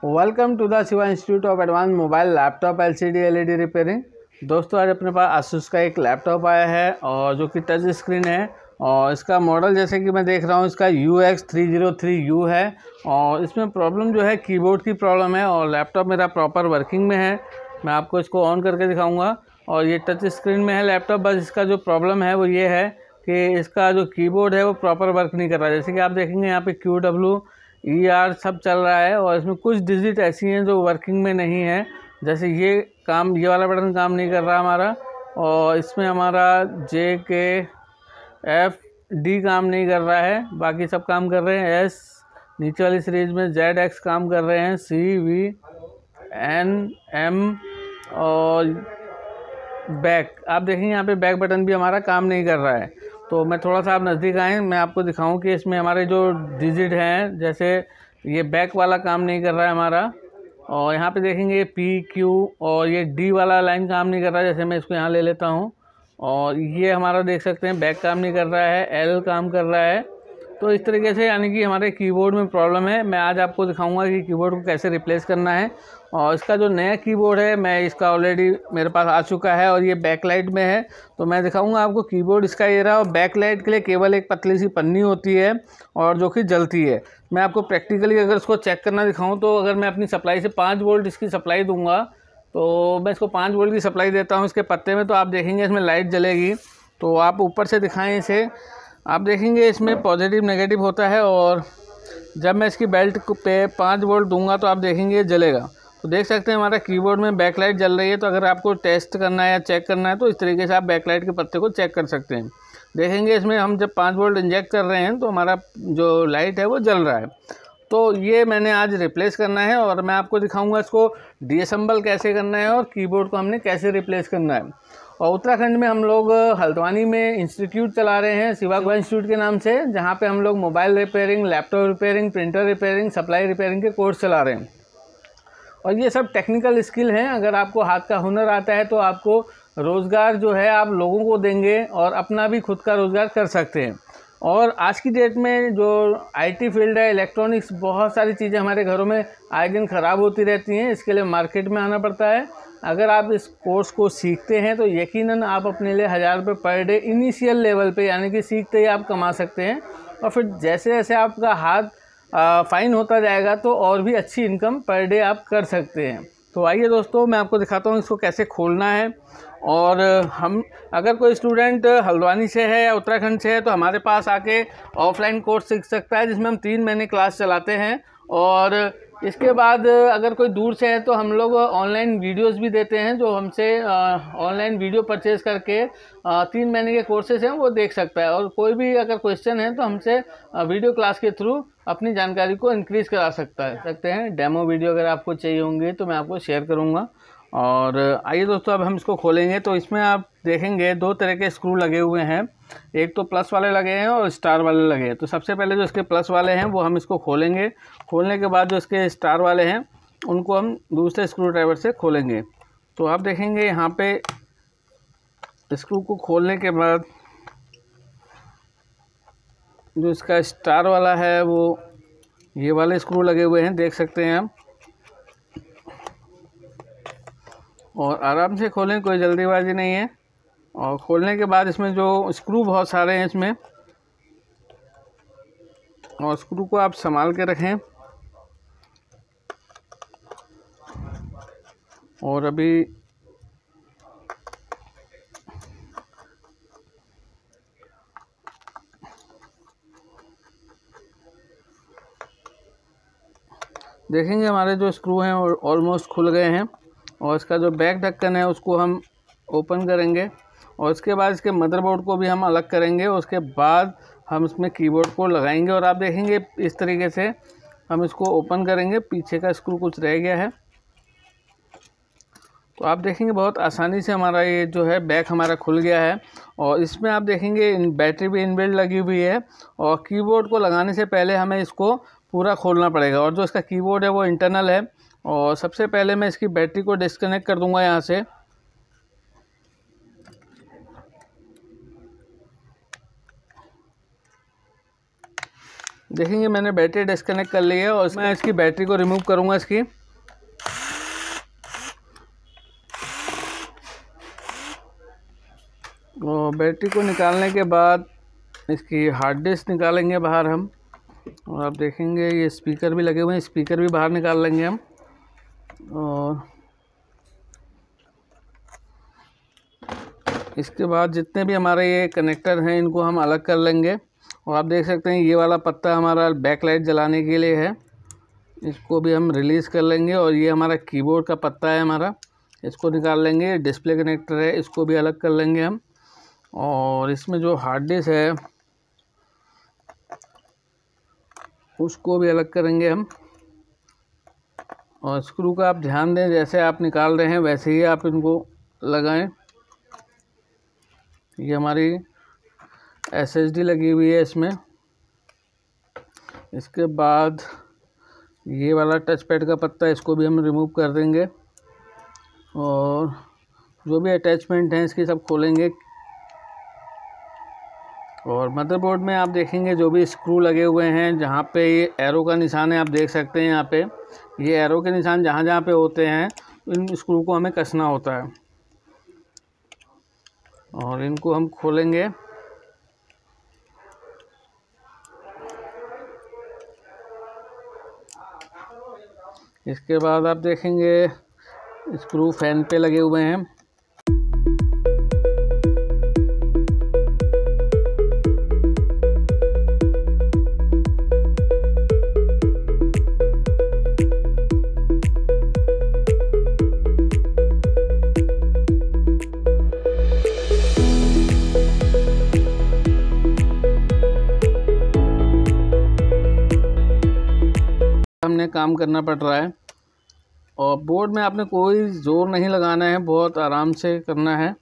Welcome to the Shiva institute of advance mobile laptop LCD LED repairing. दोस्तों आज अपने पास Asus का एक लैपटॉप आया है और जो कि टच स्क्रीन है और इसका मॉडल जैसे कि मैं देख रहा हूँ इसका UX303U है। और इसमें प्रॉब्लम जो है कीबोर्ड की प्रॉब्लम है और लैपटॉप मेरा प्रॉपर वर्किंग में है। मैं आपको इसको ऑन करके दिखाऊँगा और ये टच स्क्रीन में है लैपटॉप। बस इसका जो प्रॉब्लम है वो ये है कि इसका जो कीबोर्ड है वो प्रॉपर वर्क नहीं कर रहा है। जैसे कि आप देखेंगे यहाँ पे QWER सब चल रहा है और इसमें कुछ डिजिट ऐसी हैं जो वर्किंग में नहीं है। जैसे ये वाला बटन काम नहीं कर रहा हमारा, और इसमें हमारा JKFD काम नहीं कर रहा है। बाकी सब काम कर रहे हैं। S नीचे वाली सीरीज में ZX काम कर रहे हैं। CVNM और बैक आप देखेंगे यहाँ पे बैक बटन भी हमारा काम नहीं कर रहा है। तो मैं थोड़ा सा आप नज़दीक आएँ, मैं आपको दिखाऊं कि इसमें हमारे जो डिजिट हैं, जैसे ये बैक वाला काम नहीं कर रहा है हमारा। और यहाँ पे देखेंगे PQ और ये D वाला लाइन काम नहीं कर रहा है। जैसे मैं इसको यहाँ ले लेता हूँ और ये हमारा देख सकते हैं बैक काम नहीं कर रहा है, L काम कर रहा है। तो इस तरीके से यानी कि हमारे कीबोर्ड में प्रॉब्लम है। मैं आज आपको दिखाऊंगा कि कीबोर्ड को कैसे रिप्लेस करना है। और इसका जो नया कीबोर्ड है मैं इसका ऑलरेडी मेरे पास आ चुका है और ये बैकलाइट में है। तो मैं दिखाऊंगा आपको कीबोर्ड इसका ये रहा। और बैकलाइट के लिए केवल एक पतली सी पन्नी होती है और जो कि जलती है। मैं आपको प्रैक्टिकली अगर इसको चेक करना दिखाऊँ तो अगर मैं अपनी सप्लाई से 5 वोल्ट इसकी सप्लाई दूँगा, तो मैं इसको 5 वोल्ट की सप्लाई देता हूँ इसके पत्ते में, तो आप देखेंगे इसमें लाइट जलेगी। तो आप ऊपर से दिखाएँ इसे, आप देखेंगे इसमें पॉजिटिव नेगेटिव होता है। और जब मैं इसकी बेल्ट पे 5 वोल्ट दूंगा तो आप देखेंगे जलेगा। तो देख सकते हैं हमारा कीबोर्ड में बैकलाइट जल रही है। तो अगर आपको टेस्ट करना है या चेक करना है तो इस तरीके से आप बैकलाइट के पत्ते को चेक कर सकते हैं। देखेंगे इसमें हम जब 5 वोल्ट इंजेक्ट कर रहे हैं तो हमारा जो लाइट है वो जल रहा है। तो ये मैंने आज रिप्लेस करना है और मैं आपको दिखाऊंगा इसको डीअसेंबल कैसे करना है और कीबोर्ड को हमने कैसे रिप्लेस करना है। और उत्तराखंड में हम लोग हल्द्वानी में इंस्टीट्यूट चला रहे हैं शिवा इंस्टीट्यूट के नाम से, जहाँ पे हम लोग mobile repairing, laptop repairing, printer repairing, supply repairing के कोर्स चला रहे हैं। और ये सब टेक्निकल स्किल हैं। अगर आपको हाथ का हुनर आता है तो आपको रोज़गार जो है आप लोगों को देंगे और अपना भी खुद का रोज़गार कर सकते हैं। और आज की डेट में जो IT फील्ड है, इलेक्ट्रॉनिक्स, बहुत सारी चीज़ें हमारे घरों में आए दिन ख़राब होती रहती हैं। इसके लिए मार्केट में आना पड़ता है। अगर आप इस कोर्स को सीखते हैं तो यकीनन आप अपने लिए 1000 रुपये पर डे इनिशियल लेवल पे यानी कि सीखते ही आप कमा सकते हैं। और फिर जैसे जैसे आपका हाथ फाइन होता जाएगा तो और भी अच्छी इनकम पर डे आप कर सकते हैं। तो आइए दोस्तों, मैं आपको दिखाता हूँ इसको कैसे खोलना है। और हम अगर कोई स्टूडेंट हल्द्वानी से है या उत्तराखंड से है तो हमारे पास आके ऑफलाइन कोर्स सीख सकता है, जिसमें हम 3 महीने क्लास चलाते हैं। और इसके बाद अगर कोई दूर से है तो हम लोग ऑनलाइन वीडियोस भी देते हैं, जो हमसे ऑनलाइन वीडियो परचेज करके 3 महीने के कोर्सेज हैं वो देख सकता है। और कोई भी अगर क्वेश्चन है तो हमसे वीडियो क्लास के थ्रू अपनी जानकारी को इंक्रीज़ करा सकते हैं। डेमो वीडियो अगर आपको चाहिए होंगे तो मैं आपको शेयर करूँगा। और आइए दोस्तों, अब हम इसको खोलेंगे। तो इसमें आप देखेंगे 2 तरह के स्क्रू लगे हुए हैं। एक तो प्लस वाले लगे हैं और स्टार वाले लगे हैं। तो सबसे पहले जो इसके प्लस वाले हैं वो हम इसको खोलेंगे। खोलने के बाद जो इसके स्टार वाले हैं उनको हम दूसरे स्क्रू ड्राइवर से खोलेंगे। तो आप देखेंगे यहाँ पे स्क्रू को खोलने के बाद जो इसका स्टार वाला है वो ये वाले स्क्रू लगे हुए हैं, देख सकते हैं आप। और आराम से खोलें, कोई जल्दीबाजी नहीं है। और खोलने के बाद इसमें जो स्क्रू बहुत सारे हैं इसमें, और स्क्रू को आप संभाल के रखें। और अभी देखेंगे हमारे जो स्क्रू हैं ऑलमोस्ट खुल गए हैं। और इसका जो बैक ढक्कन है उसको हम ओपन करेंगे और इसके बाद इसके मदरबोर्ड को भी हम अलग करेंगे। उसके बाद हम इसमें कीबोर्ड को लगाएंगे और आप देखेंगे इस तरीके से हम इसको ओपन करेंगे। पीछे का स्क्रू कुछ रह गया है। तो आप देखेंगे बहुत आसानी से हमारा ये जो है बैक हमारा खुल गया है। और इसमें आप देखेंगे बैटरी भी इनबिल्ट लगी हुई है। और कीबोर्ड को लगाने से पहले हमें इसको पूरा खोलना पड़ेगा। और जो इसका कीबोर्ड है वो इंटरनल है। और सबसे पहले मैं इसकी बैटरी को डिस्कनेक्ट कर दूंगा यहाँ से। देखेंगे मैंने बैटरी डिस्कनेक्ट कर ली है और मैं इसकी बैटरी को रिमूव करूँगा इसकी। और बैटरी को निकालने के बाद इसकी हार्ड डिस्क निकालेंगे बाहर हम। और आप देखेंगे ये स्पीकर भी लगे हुए हैं, स्पीकर भी बाहर निकाल लेंगे हम। और इसके बाद जितने भी हमारे ये कनेक्टर हैं इनको हम अलग कर लेंगे। और आप देख सकते हैं ये वाला पत्ता हमारा बैक लाइट जलाने के लिए है, इसको भी हम रिलीज़ कर लेंगे। और ये हमारा कीबोर्ड का पत्ता है हमारा, इसको निकाल लेंगे। डिस्प्ले कनेक्टर है, इसको भी अलग कर लेंगे हम। और इसमें जो हार्ड डिस्क है उसको भी अलग करेंगे हम। और स्क्रू का आप ध्यान दें, जैसे आप निकाल रहे हैं वैसे ही आप इनको लगाएं। ये हमारी SSD लगी हुई है इसमें। इसके बाद ये वाला टच पैड का पत्ता, इसको भी हम रिमूव कर देंगे। और जो भी अटैचमेंट हैं इसकी सब खोलेंगे। और मदरबोर्ड में आप देखेंगे जो भी स्क्रू लगे हुए हैं, जहाँ पे ये एरो का निशान है आप देख सकते हैं यहाँ पे, ये एरो के निशान जहाँ जहाँ पे होते हैं इन स्क्रू को हमें कसना होता है। और इनको हम खोलेंगे। इसके बाद आप देखेंगे स्क्रू फैन पे लगे हुए हैं। हमने काम करना पड़ रहा है। और बोर्ड में आपने कोई ज़ोर नहीं लगाना है, बहुत आराम से करना है।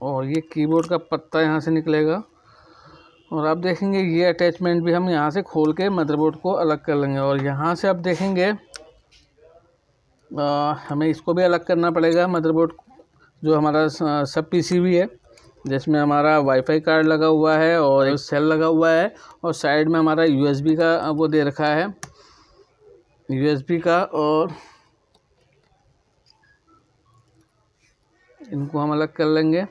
और ये कीबोर्ड का पत्ता यहाँ से निकलेगा। और आप देखेंगे ये अटैचमेंट भी हम यहाँ से खोल के मदरबोर्ड को अलग कर लेंगे। और यहाँ से आप देखेंगे हमें इसको भी अलग करना पड़ेगा, मदरबोर्ड जो हमारा सब PCB है, जिसमें हमारा वाईफाई कार्ड लगा हुआ है और एक सेल लगा हुआ है। और साइड में हमारा USB का वो दे रखा है, USB का। और इनको हम अलग कर लेंगे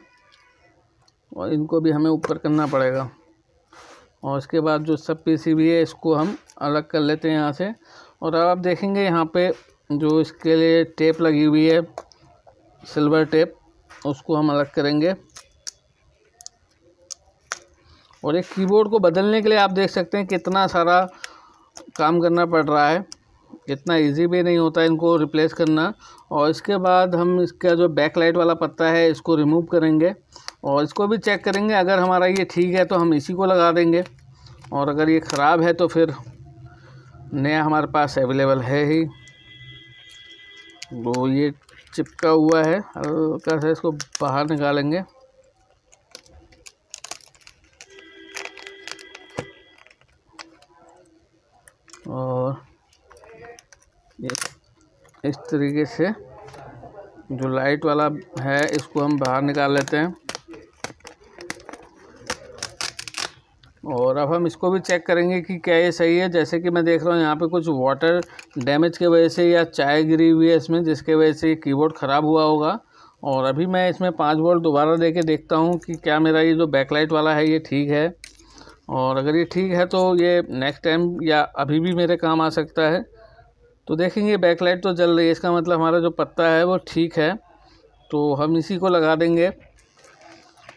और इनको भी हमें ऊपर करना पड़ेगा। और इसके बाद जो सब PCB है इसको हम अलग कर लेते हैं यहाँ से। और अब आप देखेंगे यहाँ पे जो इसके लिए टेप लगी हुई है, सिल्वर टेप, उसको हम अलग करेंगे। और एक कीबोर्ड को बदलने के लिए आप देख सकते हैं कितना सारा काम करना पड़ रहा है, इतना इजी भी नहीं होता इनको रिप्लेस करना। और इसके बाद हम इसका जो बैक लाइट वाला पत्ता है इसको रिमूव करेंगे और इसको भी चेक करेंगे। अगर हमारा ये ठीक है तो हम इसी को लगा देंगे, और अगर ये ख़राब है तो फिर नया हमारे पास अवेलेबल है ही। वो ये चिपका हुआ है, हल्का सा इसको बाहर निकालेंगे। और इस तरीके से जो लाइट वाला है इसको हम बाहर निकाल लेते हैं। और अब हम इसको भी चेक करेंगे कि क्या ये सही है। जैसे कि मैं देख रहा हूँ यहाँ पे कुछ वाटर डैमेज के वजह से या चाय गिरी हुई है इसमें, जिसके वजह से कीबोर्ड ख़राब हुआ होगा। और अभी मैं इसमें 5 वोल्ट दोबारा दे के देखता हूँ कि क्या मेरा ये जो बैकलाइट वाला है ये ठीक है। और अगर ये ठीक है तो ये नेक्स्ट टाइम या अभी भी मेरे काम आ सकता है। तो देखेंगे बैकलाइट तो जल रही है, इसका मतलब हमारा जो पत्ता है वो ठीक है, तो हम इसी को लगा देंगे।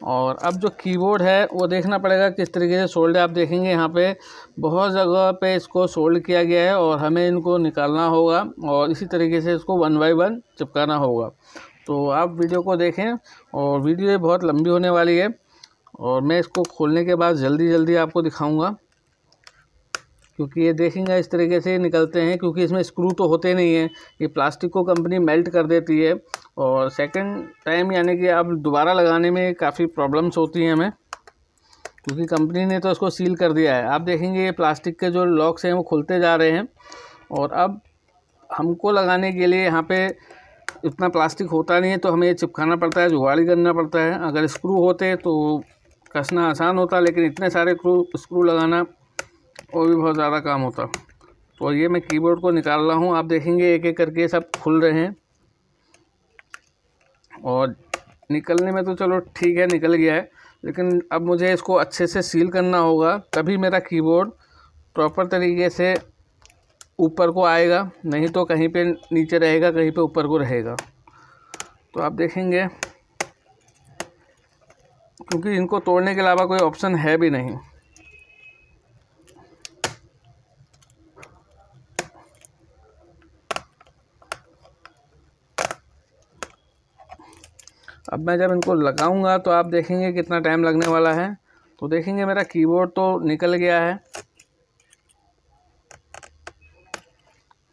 और अब जो कीबोर्ड है वो देखना पड़ेगा किस तरीके से सोल्ड है। आप देखेंगे यहाँ पे बहुत जगह पे इसको सोल्ड किया गया है और हमें इनको निकालना होगा और इसी तरीके से इसको 1 बाय 1 चिपकाना होगा। तो आप वीडियो को देखें, और वीडियो बहुत लंबी होने वाली है और मैं इसको खोलने के बाद जल्दी आपको दिखाऊँगा, क्योंकि ये देखेंगे इस तरीके से निकलते हैं। क्योंकि इसमें स्क्रू तो होते नहीं हैं, ये प्लास्टिक को कंपनी मेल्ट कर देती है और सेकंड टाइम यानी कि अब दोबारा लगाने में काफ़ी प्रॉब्लम्स होती हैं हमें, क्योंकि कंपनी ने तो इसको सील कर दिया है। आप देखेंगे ये प्लास्टिक के जो लॉक्स हैं वो खुलते जा रहे हैं। और अब हमको लगाने के लिए यहाँ पे इतना प्लास्टिक होता नहीं है, तो हमें ये चिपकाना पड़ता है, जुगाड़ी करना पड़ता है। अगर स्क्रू होते तो कसना आसान होता, लेकिन इतने सारे स्क्रू लगाना और भी बहुत ज़्यादा काम होता। तो ये मैं कीबोर्ड को निकाल रहा हूँ। आप देखेंगे एक एक करके सब खुल रहे हैं, और निकलने में तो चलो ठीक है, निकल गया है, लेकिन अब मुझे इसको अच्छे से सील करना होगा, तभी मेरा कीबोर्ड प्रॉपर तरीके से ऊपर को आएगा, नहीं तो कहीं पे नीचे रहेगा, कहीं पे ऊपर को रहेगा। तो आप देखेंगे, क्योंकि इनको तोड़ने के अलावा कोई ऑप्शन है भी नहीं। अब मैं जब इनको लगाऊंगा तो आप देखेंगे कितना टाइम लगने वाला है। तो देखेंगे मेरा कीबोर्ड तो निकल गया है,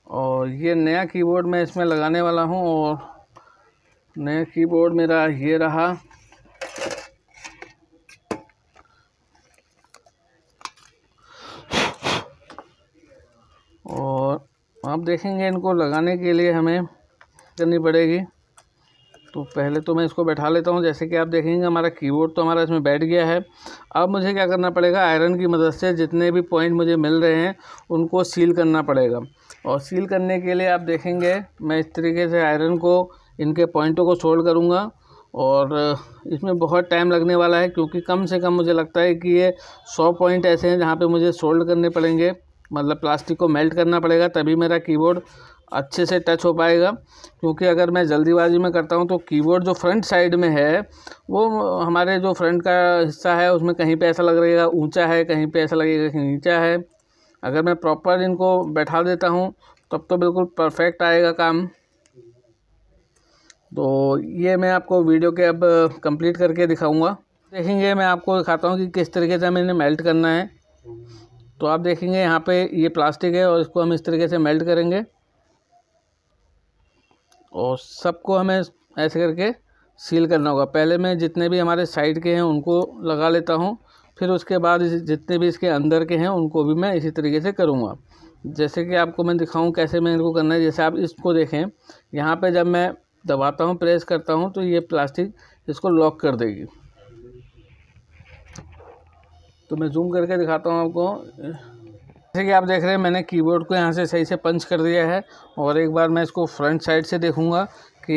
और ये नया कीबोर्ड मैं इसमें लगाने वाला हूँ। और नया कीबोर्ड मेरा ये रहा। और आप देखेंगे इनको लगाने के लिए हमें करनी पड़ेगी। तो पहले तो मैं इसको बैठा लेता हूँ। जैसे कि आप देखेंगे हमारा कीबोर्ड तो हमारा इसमें बैठ गया है। अब मुझे क्या करना पड़ेगा, आयरन की मदद से जितने भी पॉइंट मुझे मिल रहे हैं उनको सील करना पड़ेगा। और सील करने के लिए आप देखेंगे मैं इस तरीके से आयरन को, इनके पॉइंटों को सोल्ड करूँगा। और इसमें बहुत टाइम लगने वाला है, क्योंकि कम से कम मुझे लगता है कि ये 100 पॉइंट ऐसे हैं जहाँ पे मुझे सोल्ड करने पड़ेंगे, मतलब प्लास्टिक को मेल्ट करना पड़ेगा, तभी मेरा कीबोर्ड अच्छे से टच हो पाएगा। क्योंकि अगर मैं जल्दीबाजी में करता हूँ तो कीबोर्ड जो फ्रंट साइड में है, वो हमारे जो फ्रंट का हिस्सा है उसमें कहीं पे ऐसा लग रहेगा ऊंचा है, कहीं पे ऐसा लगेगा कि नीचा है। अगर मैं प्रॉपर इनको बैठा देता हूँ तब तो बिल्कुल परफेक्ट आएगा काम। तो ये मैं आपको वीडियो के अब कंप्लीट करके दिखाऊंगा। देखेंगे मैं आपको दिखाता हूँ कि किस तरीके से हमें इन्हें मेल्ट करना है। तो आप देखेंगे यहाँ पे ये प्लास्टिक है और इसको हम इस तरीके से मेल्ट करेंगे, और सबको हमें ऐसे करके सील करना होगा। पहले मैं जितने भी हमारे साइड के हैं उनको लगा लेता हूँ, फिर उसके बाद जितने भी इसके अंदर के हैं उनको भी मैं इसी तरीके से करूँगा। जैसे कि आपको मैं दिखाऊँ कैसे मैं इनको करना है। जैसे आप इसको देखें, यहाँ पे जब मैं दबाता हूँ, प्रेस करता हूँ, तो ये प्लास्टिक इसको लॉक कर देगी। तो मैं जूम करके दिखाता हूँ आपको। जैसे कि आप देख रहे हैं मैंने कीबोर्ड को यहाँ से सही से पंच कर दिया है, और एक बार मैं इसको फ्रंट साइड से देखूँगा कि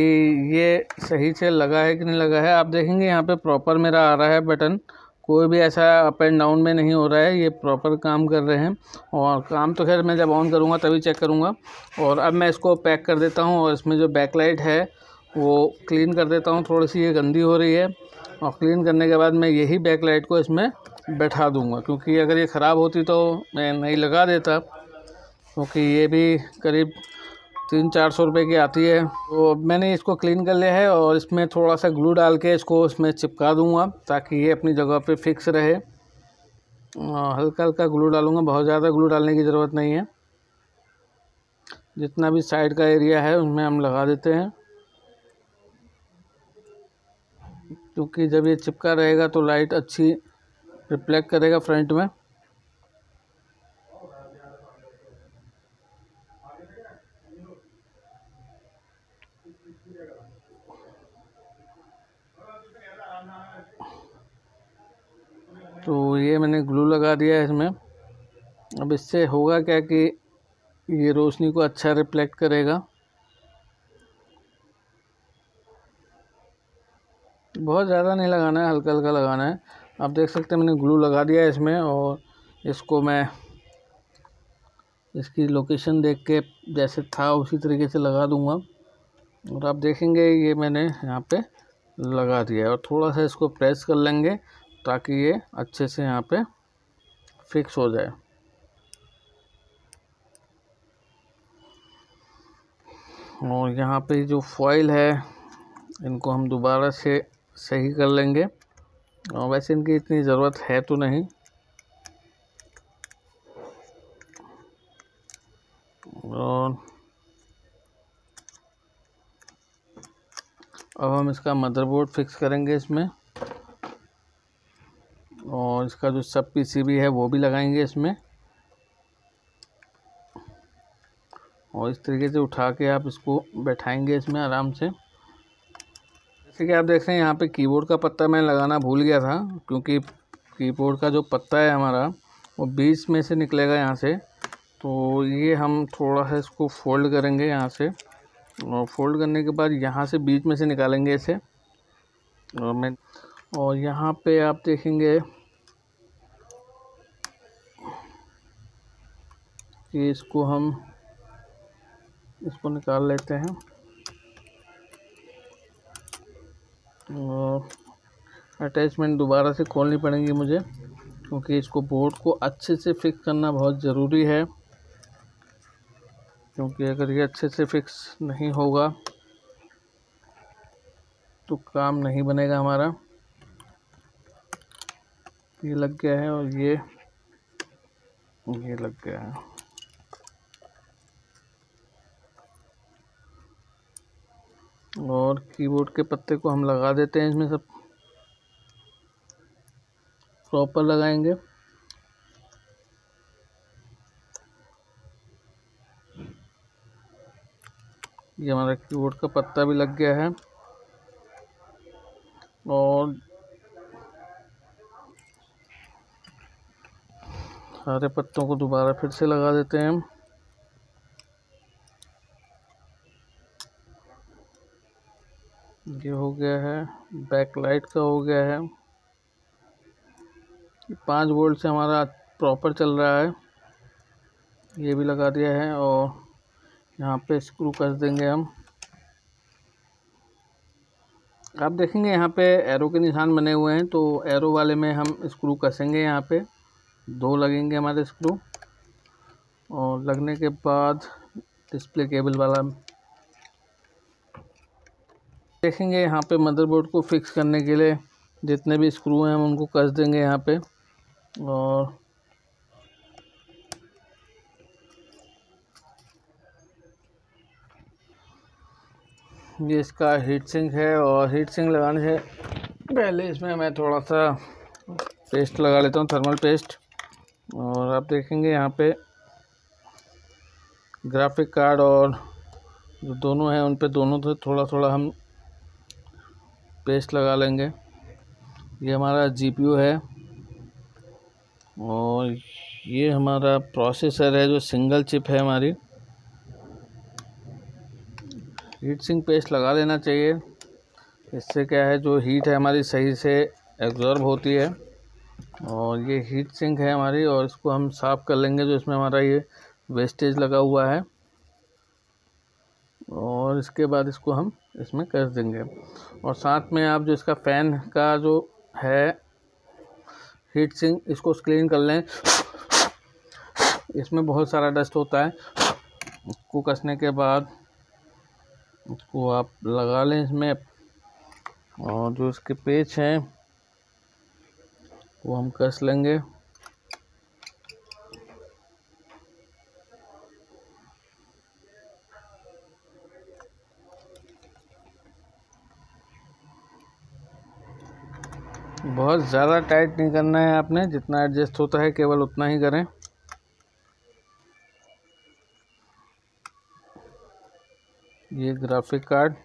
ये सही से लगा है कि नहीं लगा है। आप देखेंगे यहाँ पे प्रॉपर मेरा आ रहा है बटन, कोई भी ऐसा अप एंड डाउन में नहीं हो रहा है, ये प्रॉपर काम कर रहे हैं। और काम तो खैर मैं जब ऑन करूँगा तभी चेक करूँगा। और अब मैं इसको पैक कर देता हूँ, और इसमें जो बैकलाइट है वो क्लीन कर देता हूँ। थोड़ी सी ये गंदी हो रही है, और क्लीन करने के बाद मैं यही बैकलाइट को इसमें बैठा दूंगा, क्योंकि अगर ये ख़राब होती तो मैं नहीं लगा देता, क्योंकि ये भी करीब 300-400 रुपये की आती है। तो मैंने इसको क्लीन कर लिया है, और इसमें थोड़ा सा ग्लू डाल के इसको इसमें चिपका दूंगा ताकि ये अपनी जगह पे फिक्स रहे। हल्का हल्का ग्लू डालूंगा, बहुत ज़्यादा ग्लू डालने की ज़रूरत नहीं है। जितना भी साइड का एरिया है उसमें हम लगा देते हैं, क्योंकि जब ये चिपका रहेगा तो लाइट अच्छी रिफ्लेक्ट करेगा फ्रंट में। तो ये मैंने ग्लू लगा दिया है इसमें। अब इससे होगा क्या कि ये रोशनी को अच्छा रिफ्लेक्ट करेगा। बहुत ज़्यादा नहीं लगाना है, हल्का हल्का लगाना है। आप देख सकते हैं मैंने ग्लू लगा दिया है इसमें, और इसको मैं इसकी लोकेशन देख के जैसे था उसी तरीके से लगा दूंगा। और आप देखेंगे ये मैंने यहाँ पे लगा दिया है, और थोड़ा सा इसको प्रेस कर लेंगे ताकि ये अच्छे से यहाँ पे फिक्स हो जाए। और यहाँ पे जो फॉइल है इनको हम दोबारा से सही कर लेंगे, और वैसे इनकी इतनी ज़रूरत है तो नहीं। और अब हम इसका मदरबोर्ड फिक्स करेंगे इसमें, और इसका जो सब पीसीबी है वो भी लगाएंगे इसमें। और इस तरीके से उठा के आप इसको बैठाएंगे इसमें आराम से। जैसे कि आप देख रहे हैं यहाँ पे कीबोर्ड का पत्ता मैं लगाना भूल गया था, क्योंकि कीबोर्ड का जो पत्ता है हमारा वो बीच में से निकलेगा यहाँ से। तो ये हम थोड़ा सा इसको फोल्ड करेंगे यहाँ से, और फोल्ड करने के बाद यहाँ से बीच में से निकालेंगे इसे। और यहाँ पे आप देखेंगे कि इसको निकाल लेते हैं। और अटैचमेंट दोबारा से खोलनी पड़ेंगी मुझे, क्योंकि इसको बोर्ड को अच्छे से फिक्स करना बहुत ज़रूरी है, क्योंकि अगर ये अच्छे से फिक्स नहीं होगा तो काम नहीं बनेगा हमारा। ये लग गया है और ये लग गया है। और कीबोर्ड के पत्ते को हम लगा देते हैं इसमें, सब प्रॉपर लगाएंगे। ये हमारा कीबोर्ड का पत्ता भी लग गया है। और सारे पत्तों को दोबारा फिर से लगा देते हैं हम। ये हो गया है, बैक लाइट का हो गया है। 5 वोल्ट से हमारा प्रॉपर चल रहा है, ये भी लगा दिया है। और यहाँ पे स्क्रू कस देंगे हम। आप देखेंगे यहाँ पे एरो के निशान बने हुए हैं, तो एरो वाले में हम स्क्रू कसेंगे। यहाँ पे 2 लगेंगे हमारे स्क्रू। और लगने के बाद डिस्प्ले केबल वाला देखेंगे। यहाँ पे मदरबोर्ड को फिक्स करने के लिए जितने भी स्क्रू हैं हम उनको कस देंगे यहाँ पे। और ये इसका हीट सिंक है, और हीट सिंक लगाने से पहले इसमें मैं थोड़ा सा पेस्ट लगा लेता हूँ, थर्मल पेस्ट। और आप देखेंगे यहाँ पे ग्राफिक कार्ड और जो दोनों हैं उन पे दोनों से थोड़ा थोड़ा हम पेस्ट लगा लेंगे। ये हमारा जीपीयू है, और ये हमारा प्रोसेसर है जो सिंगल चिप है हमारी। हीट सिंक पेस्ट लगा लेना चाहिए, इससे क्या है जो हीट है हमारी सही से एब्जॉर्ब होती है। और ये हीट सिंक है हमारी, और इसको हम साफ़ कर लेंगे जो इसमें हमारा ये वेस्टेज लगा हुआ है। और इसके बाद इसको हम इसमें कर देंगे। और साथ में आप जो इसका फ़ैन का जो है हीट सिंक, इसको क्लीन कर लें। इसमें बहुत सारा डस्ट होता है। इसको कसने के बाद इसको आप लगा लें इसमें। और जो इसके पेच हैं वो हम कस लेंगे। बहुत ज़्यादा टाइट नहीं करना है आपने, जितना एडजस्ट होता है केवल उतना ही करें। ये ग्राफिक कार्ड,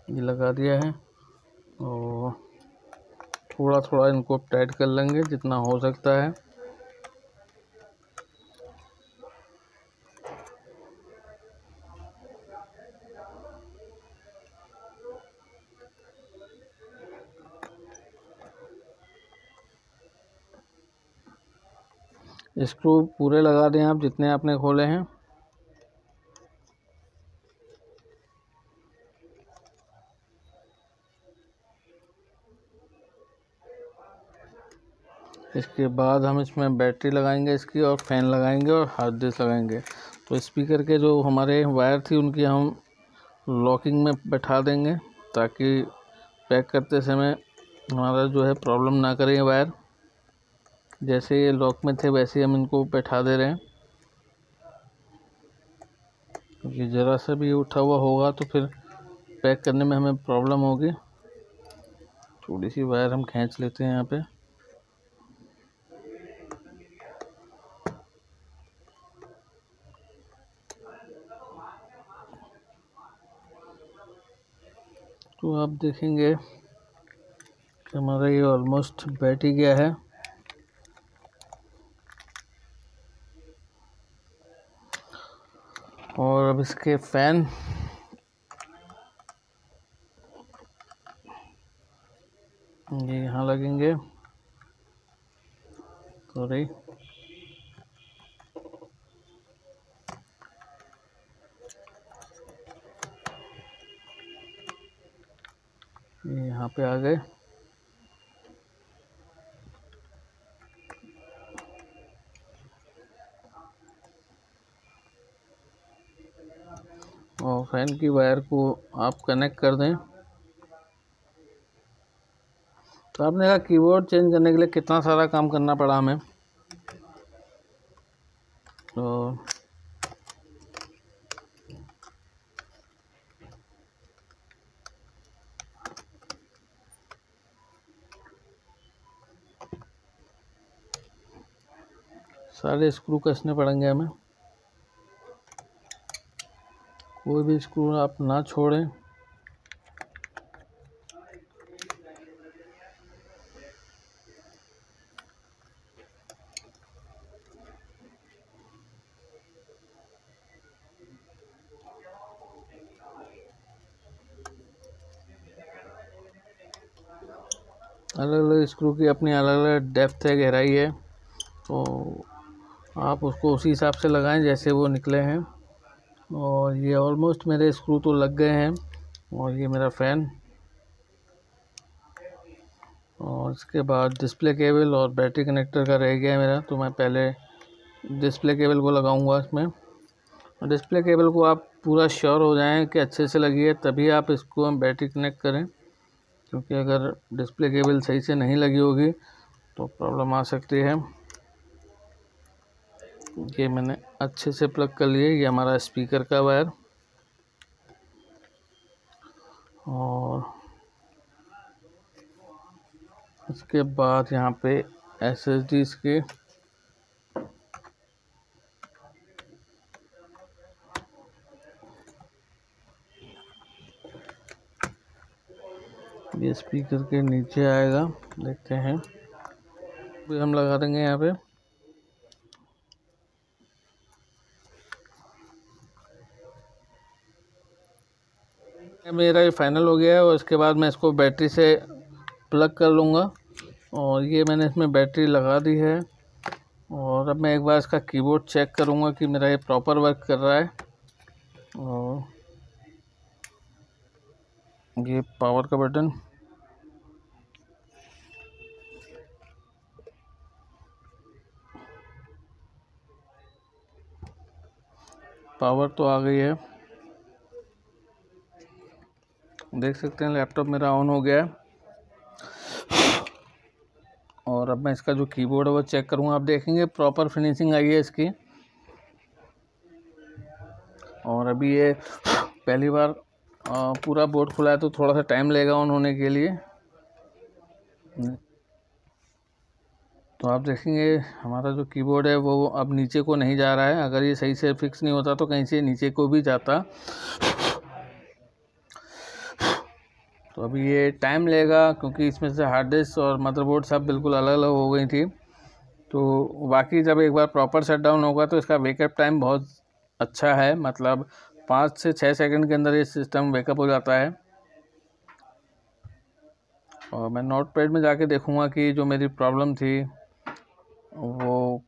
ये लगा दिया है। और थोड़ा थोड़ा इनको टाइट कर लेंगे जितना हो सकता है। स्क्रू पूरे लगा दें आप जितने आपने खोले हैं। इसके बाद हम इसमें बैटरी लगाएंगे इसकी, और फैन लगाएंगे, और हार्ड डिस्क लगाएंगे। तो स्पीकर के जो हमारे वायर थी उनकी हम लॉकिंग में बैठा देंगे, ताकि पैक करते समय हमारा जो है प्रॉब्लम ना करें वायर। जैसे ये लॉक में थे वैसे ही हम इनको बैठा दे रहे हैं, क्योंकि ज़रा सा भी उठा हुआ होगा तो फिर पैक करने में हमें प्रॉब्लम होगी। थोड़ी सी वायर हम खींच लेते हैं यहाँ पे। तो आप देखेंगे कि हमारा ये ऑलमोस्ट बैठ ही गया है। और अब इसके फैन ये यहाँ लगेंगे। सॉरी, ये यहाँ पे आ गए। और फैन की वायर को आप कनेक्ट कर दें। तो आपने कहा कीबोर्ड चेंज करने के लिए कितना सारा काम करना पड़ा हमें। तो सारे स्क्रू कसने पड़ेंगे हमें, कोई भी स्क्रू आप ना छोड़ें। अलग अलग स्क्रू की अपनी अलग अलग डेप्थ है, गहराई है, तो आप उसको उसी हिसाब से लगाएं जैसे वो निकले हैं। और ये ऑलमोस्ट मेरे स्क्रू तो लग गए हैं। और ये मेरा फ़ैन, और इसके बाद डिस्प्ले केबल और बैटरी कनेक्टर का रह गया है मेरा। तो मैं पहले डिस्प्ले केबल को लगाऊंगा इसमें। और डिस्प्ले केबल को आप पूरा श्योर हो जाएं कि अच्छे से लगी है, तभी आप इसको बैटरी कनेक्ट करें, क्योंकि अगर डिस्प्ले केबल सही से नहीं लगी होगी तो प्रॉब्लम आ सकती है। ये मैंने अच्छे से प्लग कर लिए। ये हमारा स्पीकर का वायर, और इसके बाद यहाँ पे SSDs के ये स्पीकर के नीचे आएगा, देखते हैं। भी हम लगा देंगे यहाँ पे। मेरा ये फाइनल हो गया है, और इसके बाद मैं इसको बैटरी से प्लग कर लूँगा। और ये मैंने इसमें बैटरी लगा दी है। और अब मैं एक बार इसका कीबोर्ड चेक करूँगा कि मेरा ये प्रॉपर वर्क कर रहा है। और ये पावर का बटन, पावर तो आ गई है, देख सकते हैं लैपटॉप मेरा ऑन हो गया है। और अब मैं इसका जो कीबोर्ड है वो चेक करूँगा। आप देखेंगे प्रॉपर फिनिशिंग आई है इसकी। और अभी ये पहली बार पूरा बोर्ड खुला है, तो थोड़ा सा टाइम लगेगा ऑन होने के लिए। तो आप देखेंगे हमारा जो कीबोर्ड है वो अब नीचे को नहीं जा रहा है। अगर ये सही से फिक्स नहीं होता तो कहीं से नीचे को भी जाता। तो अभी ये टाइम लेगा, क्योंकि इसमें से हार्ड डिस्क और मदरबोर्ड सब बिल्कुल अलग अलग हो गई थी। तो बाकी जब एक बार प्रॉपर शट डाउन होगा तो इसका वेकअप टाइम बहुत अच्छा है, मतलब 5 से 6 सेकंड के अंदर ये सिस्टम वेकअप हो जाता है। और मैं नोट पैड में जाके देखूंगा कि जो मेरी प्रॉब्लम थी वो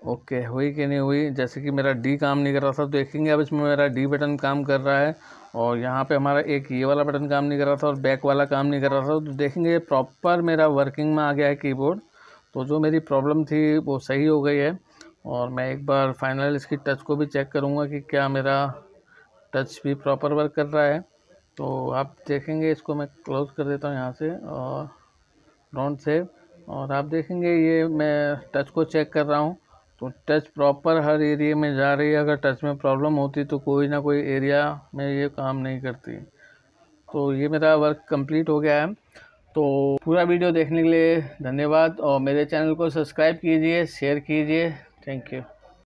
ओके हुई कि नहीं हुई। जैसे कि मेरा डी काम नहीं कर रहा था, तो देखेंगे अब इसमें मेरा डी बटन काम कर रहा है। और यहाँ पे हमारा एक ये वाला बटन काम नहीं कर रहा था और बैक वाला काम नहीं कर रहा था। तो देखेंगे प्रॉपर मेरा वर्किंग में आ गया है कीबोर्ड। तो जो मेरी प्रॉब्लम थी वो सही हो गई है। और मैं एक बार फाइनल इसकी टच को भी चेक करूँगा कि क्या मेरा टच भी प्रॉपर वर्क कर रहा है। तो आप देखेंगे, इसको मैं क्लोज़ कर देता हूँ यहाँ से, और डोंट सेव। और आप देखेंगे ये मैं टच को चेक कर रहा हूँ, तो टच प्रॉपर हर एरिया में जा रही है। अगर टच में प्रॉब्लम होती तो कोई ना कोई एरिया में ये काम नहीं करती। तो ये मेरा वर्क कंप्लीट हो गया है। तो पूरा वीडियो देखने के लिए धन्यवाद, और मेरे चैनल को सब्सक्राइब कीजिए, शेयर कीजिए। Thank you.